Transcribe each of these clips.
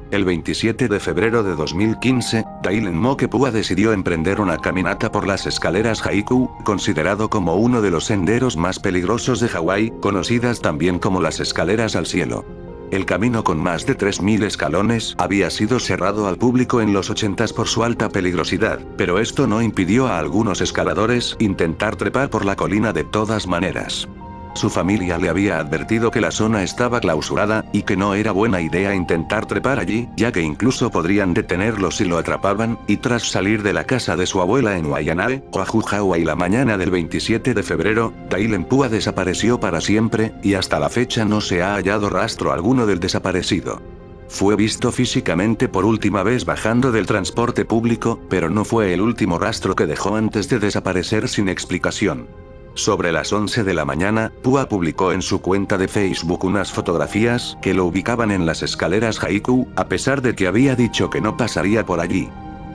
El 27 de febrero de 2015, Dylan Moke Pua decidió emprender una caminata por las escaleras Haiku, considerado como uno de los senderos más peligrosos de Hawái, conocidas también como las escaleras al cielo. El camino, con más de 3000 escalones, había sido cerrado al público en los 80s por su alta peligrosidad, pero esto no impidió a algunos escaladores intentar trepar por la colina de todas maneras. Su familia le había advertido que la zona estaba clausurada, y que no era buena idea intentar trepar allí, ya que incluso podrían detenerlo si lo atrapaban, y tras salir de la casa de su abuela en Waianae, Oahu, Hawái la mañana del 27 de febrero, Dylan Pua desapareció para siempre, y hasta la fecha no se ha hallado rastro alguno del desaparecido. Fue visto físicamente por última vez bajando del transporte público, pero no fue el último rastro que dejó antes de desaparecer sin explicación. Sobre las 11 de la mañana, Pua publicó en su cuenta de Facebook unas fotografías que lo ubicaban en las escaleras Haiku, a pesar de que había dicho que no pasaría por allí.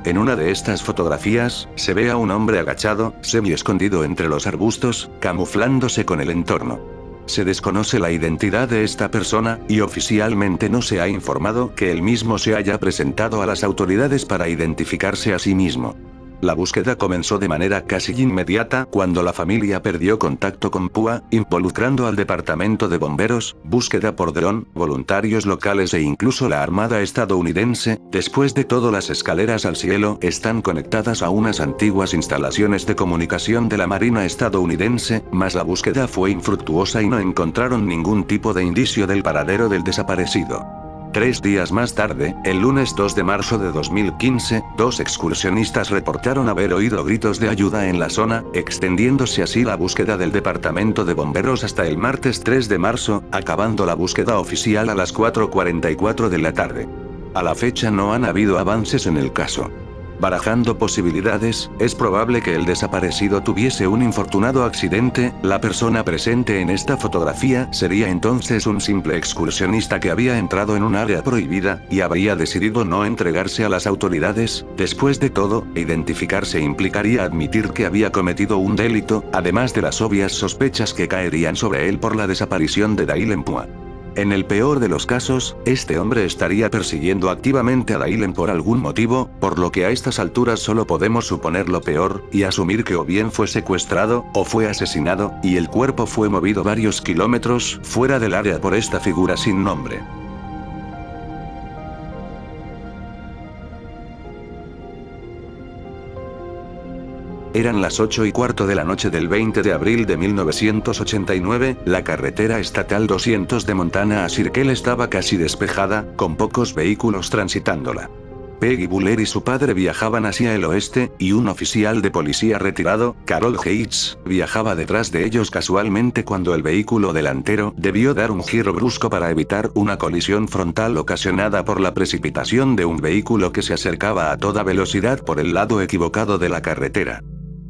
En una de estas fotografías, se ve a un hombre agachado, semi-escondido entre los arbustos, camuflándose con el entorno. Se desconoce la identidad de esta persona, y oficialmente no se ha informado que él mismo se haya presentado a las autoridades para identificarse a sí mismo. La búsqueda comenzó de manera casi inmediata cuando la familia perdió contacto con Pua, involucrando al departamento de bomberos, búsqueda por dron, voluntarios locales e incluso la Armada estadounidense. Después de todo, las escaleras al cielo están conectadas a unas antiguas instalaciones de comunicación de la Marina estadounidense, mas la búsqueda fue infructuosa y no encontraron ningún tipo de indicio del paradero del desaparecido. 3 días más tarde, el lunes 2 de marzo de 2015, 2 excursionistas reportaron haber oído gritos de ayuda en la zona, extendiéndose así la búsqueda del departamento de bomberos hasta el martes 3 de marzo, acabando la búsqueda oficial a las 4:44 de la tarde. A la fecha no han habido avances en el caso. Barajando posibilidades, es probable que el desaparecido tuviese un infortunado accidente. La persona presente en esta fotografía sería entonces un simple excursionista que había entrado en un área prohibida, y habría decidido no entregarse a las autoridades. Después de todo, identificarse implicaría admitir que había cometido un delito, además de las obvias sospechas que caerían sobre él por la desaparición de Dylan Pua. En el peor de los casos, este hombre estaría persiguiendo activamente a Dylan por algún motivo, por lo que a estas alturas solo podemos suponer lo peor, y asumir que o bien fue secuestrado, o fue asesinado, y el cuerpo fue movido varios kilómetros fuera del área por esta figura sin nombre. Eran las 8:15 de la noche del 20 de abril de 1989, la carretera estatal 200 de Montana a Circle estaba casi despejada, con pocos vehículos transitándola. Peggy Buller y su padre viajaban hacia el oeste, y un oficial de policía retirado, Carol Yates, viajaba detrás de ellos casualmente cuando el vehículo delantero debió dar un giro brusco para evitar una colisión frontal ocasionada por la precipitación de un vehículo que se acercaba a toda velocidad por el lado equivocado de la carretera.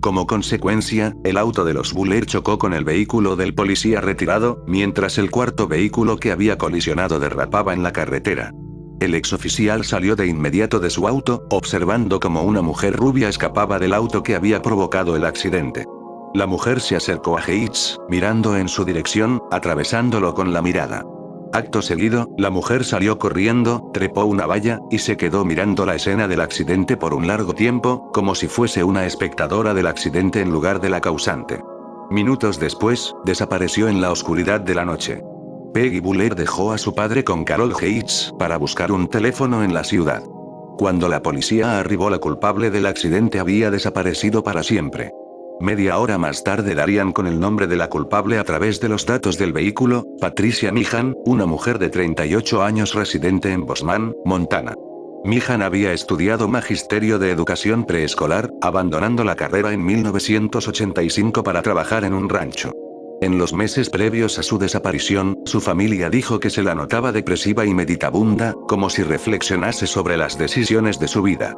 Como consecuencia, el auto de los Buller chocó con el vehículo del policía retirado, mientras el cuarto vehículo que había colisionado derrapaba en la carretera. El exoficial salió de inmediato de su auto, observando cómo una mujer rubia escapaba del auto que había provocado el accidente. La mujer se acercó a Yates, mirando en su dirección, atravesándolo con la mirada. Acto seguido, la mujer salió corriendo, trepó una valla, y se quedó mirando la escena del accidente por un largo tiempo, como si fuese una espectadora del accidente en lugar de la causante. Minutos después, desapareció en la oscuridad de la noche. Peggy Buller dejó a su padre con Carol Yates para buscar un teléfono en la ciudad. Cuando la policía arribó, la culpable del accidente había desaparecido para siempre. Media hora más tarde darían con el nombre de la culpable a través de los datos del vehículo: Patricia Meehan, una mujer de 38 años residente en Bozeman, Montana. Meehan había estudiado magisterio de educación preescolar, abandonando la carrera en 1985 para trabajar en un rancho. En los meses previos a su desaparición, su familia dijo que se la notaba depresiva y meditabunda, como si reflexionase sobre las decisiones de su vida.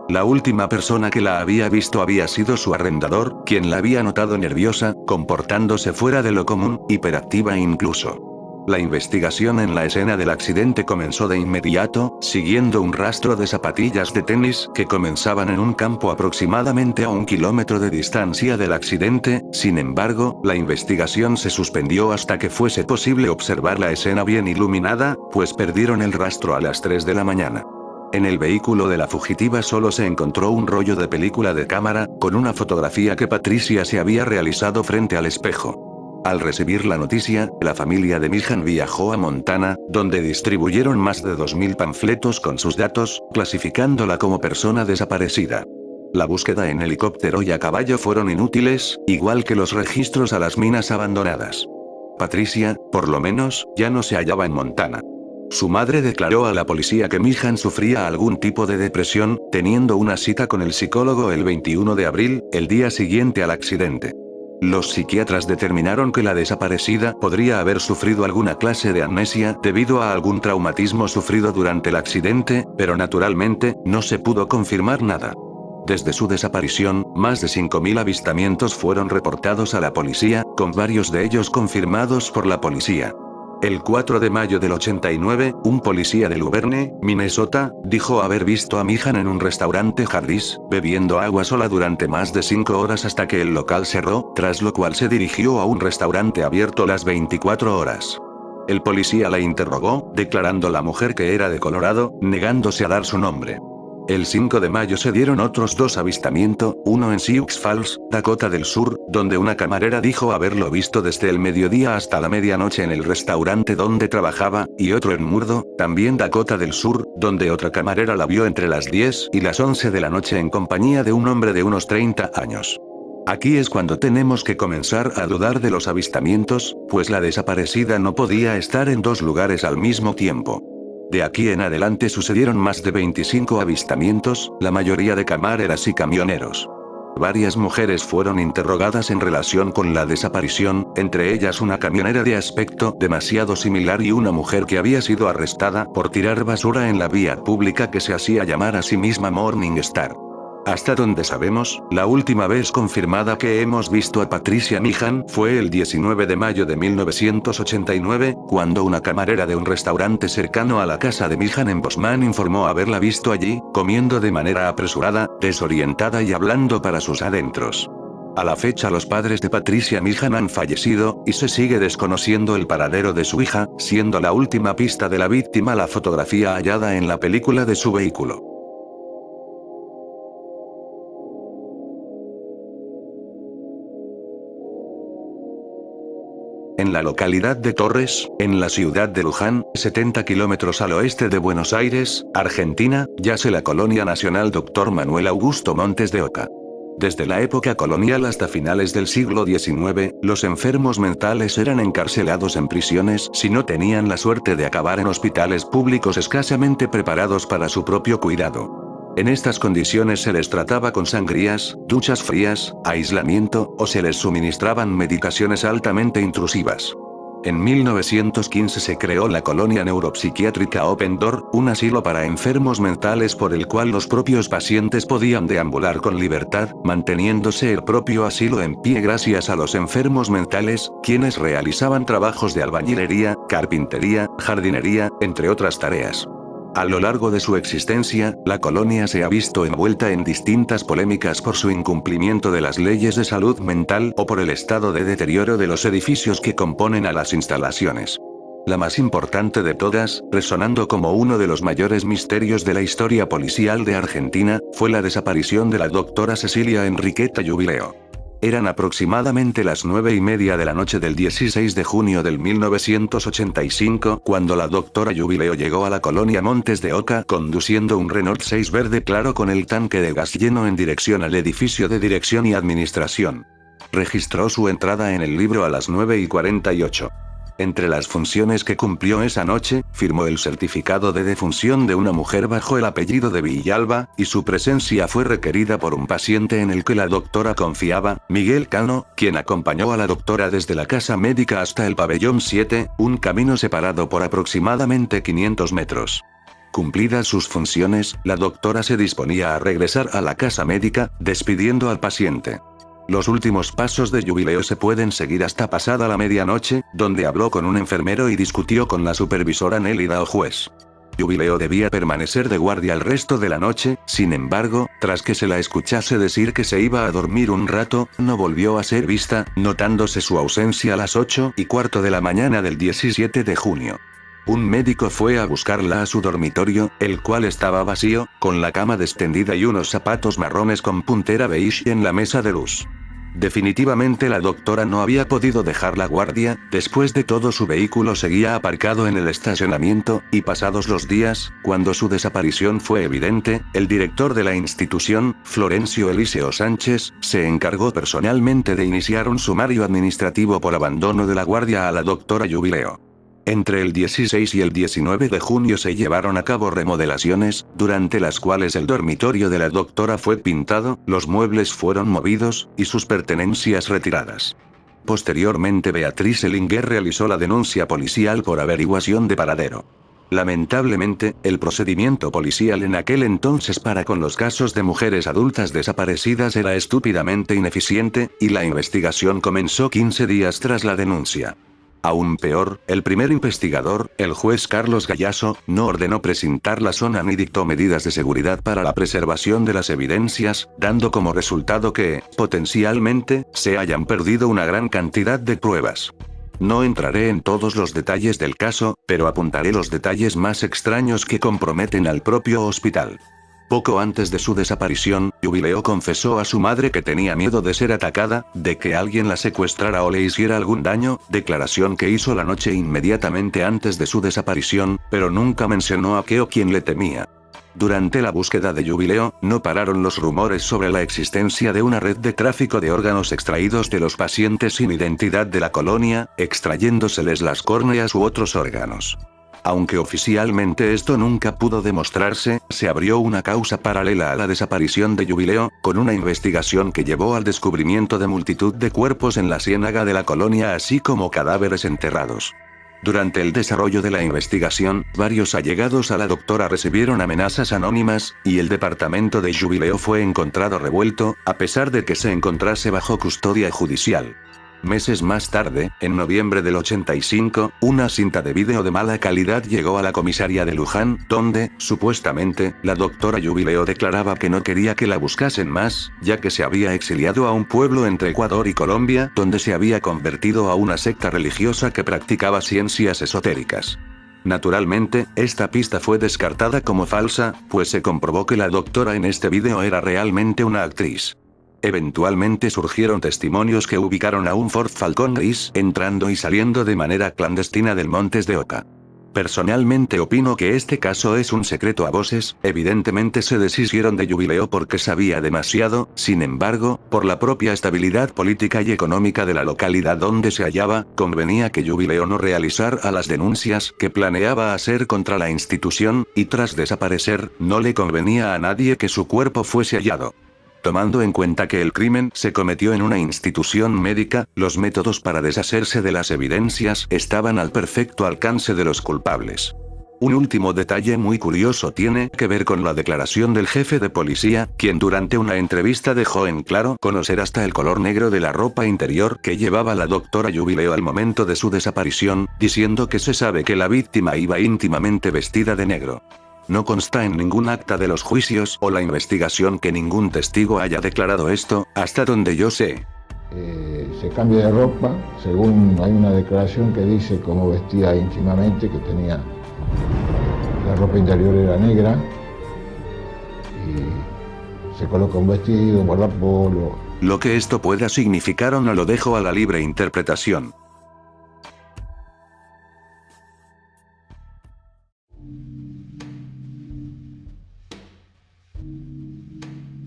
La última persona que la había visto había sido su arrendador, quien la había notado nerviosa, comportándose fuera de lo común, hiperactiva incluso. La investigación en la escena del accidente comenzó de inmediato, siguiendo un rastro de zapatillas de tenis que comenzaban en un campo aproximadamente a 1 kilómetro de distancia del accidente. Sin embargo, la investigación se suspendió hasta que fuese posible observar la escena bien iluminada, pues perdieron el rastro a las 3 de la mañana. En el vehículo de la fugitiva solo se encontró un rollo de película de cámara, con una fotografía que Patricia se había realizado frente al espejo. Al recibir la noticia, la familia de Meehan viajó a Montana, donde distribuyeron más de 2000 panfletos con sus datos, clasificándola como persona desaparecida. La búsqueda en helicóptero y a caballo fueron inútiles, igual que los registros a las minas abandonadas. Patricia, por lo menos, ya no se hallaba en Montana. Su madre declaró a la policía que Meehan sufría algún tipo de depresión, teniendo una cita con el psicólogo el 21 de abril, el día siguiente al accidente. Los psiquiatras determinaron que la desaparecida podría haber sufrido alguna clase de amnesia debido a algún traumatismo sufrido durante el accidente, pero naturalmente, no se pudo confirmar nada. Desde su desaparición, más de 5000 avistamientos fueron reportados a la policía, con varios de ellos confirmados por la policía. El 4 de mayo del 89, un policía de Luverne, Minnesota, dijo haber visto a Meehan en un restaurante Hardee's, bebiendo agua sola durante más de 5 horas hasta que el local cerró, tras lo cual se dirigió a un restaurante abierto las 24 horas. El policía la interrogó, declarando la mujer que era de Colorado, negándose a dar su nombre. El 5 de mayo se dieron otros 2 avistamientos, uno en Sioux Falls, Dakota del Sur, donde una camarera dijo haberlo visto desde el mediodía hasta la medianoche en el restaurante donde trabajaba, y otro en Murdo, también Dakota del Sur, donde otra camarera la vio entre las 10 y las 11 de la noche en compañía de un hombre de unos 30 años. Aquí es cuando tenemos que comenzar a dudar de los avistamientos, pues la desaparecida no podía estar en 2 lugares al mismo tiempo. De aquí en adelante sucedieron más de 25 avistamientos, la mayoría de camareras y camioneros. Varias mujeres fueron interrogadas en relación con la desaparición, entre ellas una camionera de aspecto demasiado similar y una mujer que había sido arrestada por tirar basura en la vía pública que se hacía llamar a sí misma Morning Star. Hasta donde sabemos, la última vez confirmada que hemos visto a Patricia Meehan fue el 19 de mayo de 1989, cuando una camarera de un restaurante cercano a la casa de Meehan en Bozeman informó haberla visto allí, comiendo de manera apresurada, desorientada y hablando para sus adentros. A la fecha los padres de Patricia Meehan han fallecido, y se sigue desconociendo el paradero de su hija, siendo la última pista de la víctima la fotografía hallada en la película de su vehículo. En la localidad de Torres, en la ciudad de Luján, 70 kilómetros al oeste de Buenos Aires, Argentina, yace la colonia nacional Dr. Manuel Augusto Montes de Oca. Desde la época colonial hasta finales del siglo XIX, los enfermos mentales eran encarcelados en prisiones si no tenían la suerte de acabar en hospitales públicos escasamente preparados para su propio cuidado. En estas condiciones se les trataba con sangrías, duchas frías, aislamiento, o se les suministraban medicaciones altamente intrusivas. En 1915 se creó la colonia neuropsiquiátrica Open Door, un asilo para enfermos mentales por el cual los propios pacientes podían deambular con libertad, manteniéndose el propio asilo en pie gracias a los enfermos mentales, quienes realizaban trabajos de albañilería, carpintería, jardinería, entre otras tareas. A lo largo de su existencia, la colonia se ha visto envuelta en distintas polémicas por su incumplimiento de las leyes de salud mental o por el estado de deterioro de los edificios que componen a las instalaciones. La más importante de todas, resonando como uno de los mayores misterios de la historia policial de Argentina, fue la desaparición de la doctora Cecilia Enriqueta Jubileo. Eran aproximadamente las 9:30 de la noche del 16 de junio del 1985 cuando la doctora Jubileo llegó a la colonia Montes de Oca conduciendo un Renault 6 verde claro con el tanque de gas lleno en dirección al edificio de dirección y administración. Registró su entrada en el libro a las 9:48. Entre las funciones que cumplió esa noche, firmó el certificado de defunción de una mujer bajo el apellido de Villalba, y su presencia fue requerida por un paciente en el que la doctora confiaba, Miguel Cano, quien acompañó a la doctora desde la casa médica hasta el pabellón 7, un camino separado por aproximadamente 500 metros. Cumplidas sus funciones, la doctora se disponía a regresar a la casa médica, despidiendo al paciente. Los últimos pasos de Jubileo se pueden seguir hasta pasada la medianoche, donde habló con un enfermero y discutió con la supervisora Nélida o juez. Jubileo debía permanecer de guardia el resto de la noche, sin embargo, tras que se la escuchase decir que se iba a dormir un rato, no volvió a ser vista, notándose su ausencia a las 8:15 de la mañana del 17 de junio. Un médico fue a buscarla a su dormitorio, el cual estaba vacío, con la cama extendida y unos zapatos marrones con puntera beige en la mesa de luz. Definitivamente la doctora no había podido dejar la guardia, después de todo su vehículo seguía aparcado en el estacionamiento, y pasados los días, cuando su desaparición fue evidente, el director de la institución, Florencio Eliseo Sánchez, se encargó personalmente de iniciar un sumario administrativo por abandono de la guardia a la doctora Jubileo. Entre el 16 y el 19 de junio se llevaron a cabo remodelaciones, durante las cuales el dormitorio de la doctora fue pintado, los muebles fueron movidos, y sus pertenencias retiradas. Posteriormente Beatriz Ellinger realizó la denuncia policial por averiguación de paradero. Lamentablemente, el procedimiento policial en aquel entonces para con los casos de mujeres adultas desaparecidas era estúpidamente ineficiente, y la investigación comenzó 15 días tras la denuncia. Aún peor, el primer investigador, el juez Carlos Gallaso, no ordenó precintar la zona ni dictó medidas de seguridad para la preservación de las evidencias, dando como resultado que, potencialmente, se hayan perdido una gran cantidad de pruebas. No entraré en todos los detalles del caso, pero apuntaré los detalles más extraños que comprometen al propio hospital. Poco antes de su desaparición, Jubileo confesó a su madre que tenía miedo de ser atacada, de que alguien la secuestrara o le hiciera algún daño, declaración que hizo la noche inmediatamente antes de su desaparición, pero nunca mencionó a qué o quién le temía. Durante la búsqueda de Jubileo, no pararon los rumores sobre la existencia de una red de tráfico de órganos extraídos de los pacientes sin identidad de la colonia, extrayéndoseles las córneas u otros órganos. Aunque oficialmente esto nunca pudo demostrarse, se abrió una causa paralela a la desaparición de Jubileo, con una investigación que llevó al descubrimiento de multitud de cuerpos en la ciénaga de la colonia así como cadáveres enterrados. Durante el desarrollo de la investigación, varios allegados a la doctora recibieron amenazas anónimas, y el departamento de Jubileo fue encontrado revuelto, a pesar de que se encontrase bajo custodia judicial. Meses más tarde, en noviembre del 85, una cinta de vídeo de mala calidad llegó a la comisaría de Luján, donde, supuestamente, la doctora Jubileo declaraba que no quería que la buscasen más, ya que se había exiliado a un pueblo entre Ecuador y Colombia, donde se había convertido a una secta religiosa que practicaba ciencias esotéricas. Naturalmente, esta pista fue descartada como falsa, pues se comprobó que la doctora en este vídeo era realmente una actriz. Eventualmente surgieron testimonios que ubicaron a un Ford Falcon gris entrando y saliendo de manera clandestina del Montes de Oca. Personalmente opino que este caso es un secreto a voces, evidentemente se deshicieron de Jubileo porque sabía demasiado, sin embargo, por la propia estabilidad política y económica de la localidad donde se hallaba, convenía que Jubileo no realizara las denuncias que planeaba hacer contra la institución, y tras desaparecer, no le convenía a nadie que su cuerpo fuese hallado. Tomando en cuenta que el crimen se cometió en una institución médica, los métodos para deshacerse de las evidencias estaban al perfecto alcance de los culpables. Un último detalle muy curioso tiene que ver con la declaración del jefe de policía, quien durante una entrevista dejó en claro conocer hasta el color negro de la ropa interior que llevaba la doctora Jubileo al momento de su desaparición, diciendo que se sabe que la víctima iba íntimamente vestida de negro. No consta en ningún acta de los juicios o la investigación que ningún testigo haya declarado esto, hasta donde yo sé. Se cambia de ropa, según hay una declaración que dice cómo vestía íntimamente, que tenía la ropa interior era negra, y se coloca un vestido, un guardapolvo. Lo que esto pueda significar o no lo dejo a la libre interpretación.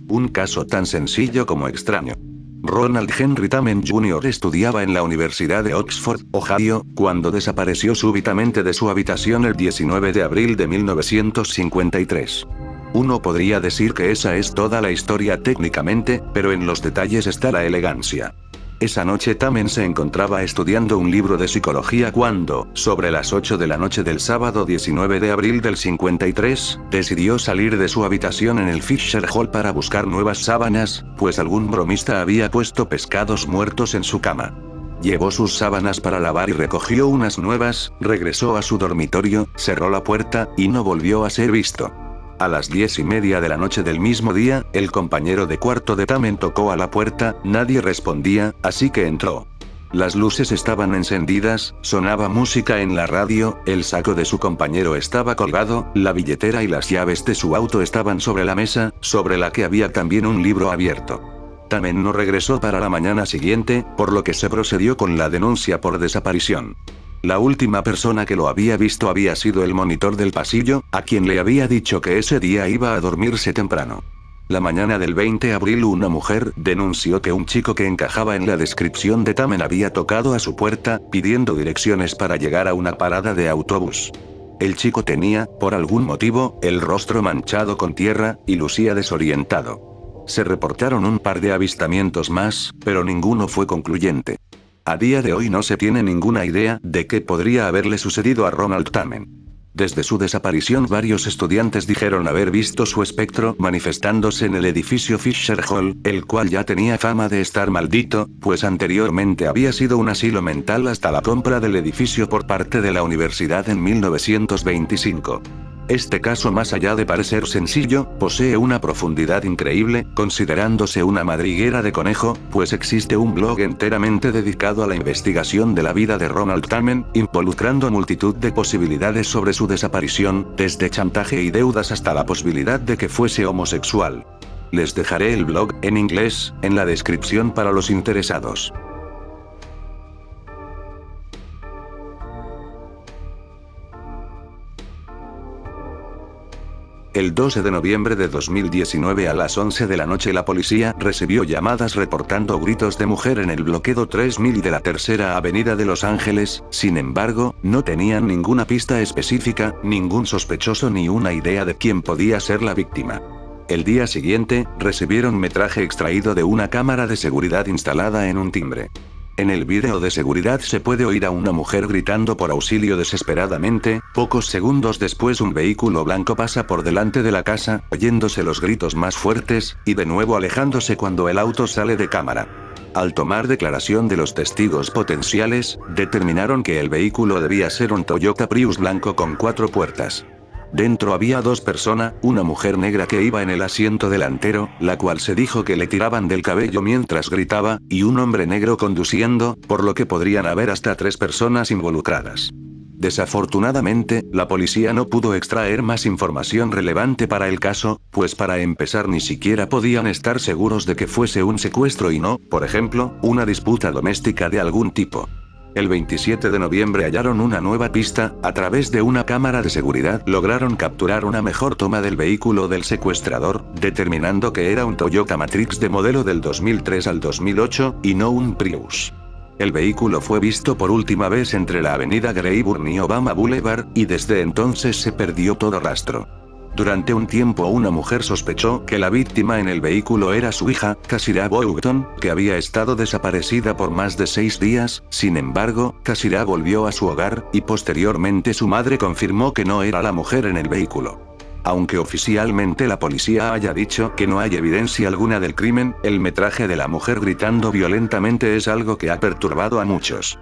Un caso tan sencillo como extraño. Ronald Henry Tamen Jr. estudiaba en la Universidad de Oxford, Ohio, cuando desapareció súbitamente de su habitación el 19 de abril de 1953. Uno podría decir que esa es toda la historia técnicamente, pero en los detalles está la elegancia. Esa noche Tamen se encontraba estudiando un libro de psicología cuando, sobre las 8 de la noche del sábado 19 de abril del 53, decidió salir de su habitación en el Fisher Hall para buscar nuevas sábanas, pues algún bromista había puesto pescados muertos en su cama. Llevó sus sábanas para lavar y recogió unas nuevas, regresó a su dormitorio, cerró la puerta, y no volvió a ser visto. A las 10:30 de la noche del mismo día, el compañero de cuarto de Tamen tocó a la puerta, nadie respondía, así que entró. Las luces estaban encendidas, sonaba música en la radio, el saco de su compañero estaba colgado, la billetera y las llaves de su auto estaban sobre la mesa, sobre la que había también un libro abierto. Tamen no regresó para la mañana siguiente, por lo que se procedió con la denuncia por desaparición. La última persona que lo había visto había sido el monitor del pasillo, a quien le había dicho que ese día iba a dormirse temprano. La mañana del 20 de abril una mujer denunció que un chico que encajaba en la descripción de Tamen había tocado a su puerta, pidiendo direcciones para llegar a una parada de autobús. El chico tenía, por algún motivo, el rostro manchado con tierra, y lucía desorientado. Se reportaron un par de avistamientos más, pero ninguno fue concluyente. A día de hoy no se tiene ninguna idea de qué podría haberle sucedido a Ronald Tamen. Desde su desaparición varios estudiantes dijeron haber visto su espectro manifestándose en el edificio Fisher Hall, el cual ya tenía fama de estar maldito, pues anteriormente había sido un asilo mental hasta la compra del edificio por parte de la universidad en 1925. Este caso, más allá de parecer sencillo, posee una profundidad increíble, considerándose una madriguera de conejo, pues existe un blog enteramente dedicado a la investigación de la vida de Ronald Tamen, involucrando multitud de posibilidades sobre su desaparición, desde chantaje y deudas hasta la posibilidad de que fuese homosexual. Les dejaré el blog, en inglés, en la descripción para los interesados. El 12 de noviembre de 2019 a las 11 de la noche la policía recibió llamadas reportando gritos de mujer en el bloqueo 3000 de la Tercera Avenida de Los Ángeles, sin embargo, no tenían ninguna pista específica, ningún sospechoso ni una idea de quién podía ser la víctima. El día siguiente, recibieron metraje extraído de una cámara de seguridad instalada en un timbre. En el vídeo de seguridad se puede oír a una mujer gritando por auxilio desesperadamente, pocos segundos después un vehículo blanco pasa por delante de la casa, oyéndose los gritos más fuertes, y de nuevo alejándose cuando el auto sale de cámara. Al tomar declaración de los testigos potenciales, determinaron que el vehículo debía ser un Toyota Prius blanco con 4 puertas. Dentro había 2 personas, una mujer negra que iba en el asiento delantero, la cual se dijo que le tiraban del cabello mientras gritaba, y un hombre negro conduciendo, por lo que podrían haber hasta 3 personas involucradas. Desafortunadamente, la policía no pudo extraer más información relevante para el caso, pues para empezar ni siquiera podían estar seguros de que fuese un secuestro y no, por ejemplo, una disputa doméstica de algún tipo. El 27 de noviembre hallaron una nueva pista, a través de una cámara de seguridad lograron capturar una mejor toma del vehículo del secuestrador, determinando que era un Toyota Matrix de modelo del 2003 al 2008, y no un Prius. El vehículo fue visto por última vez entre la avenida Greyburn y Obama Boulevard, y desde entonces se perdió todo rastro. Durante un tiempo una mujer sospechó que la víctima en el vehículo era su hija, Cassira Boughton, que había estado desaparecida por más de 6 días, sin embargo, Cassira volvió a su hogar, y posteriormente su madre confirmó que no era la mujer en el vehículo. Aunque oficialmente la policía haya dicho que no hay evidencia alguna del crimen, el metraje de la mujer gritando violentamente es algo que ha perturbado a muchos.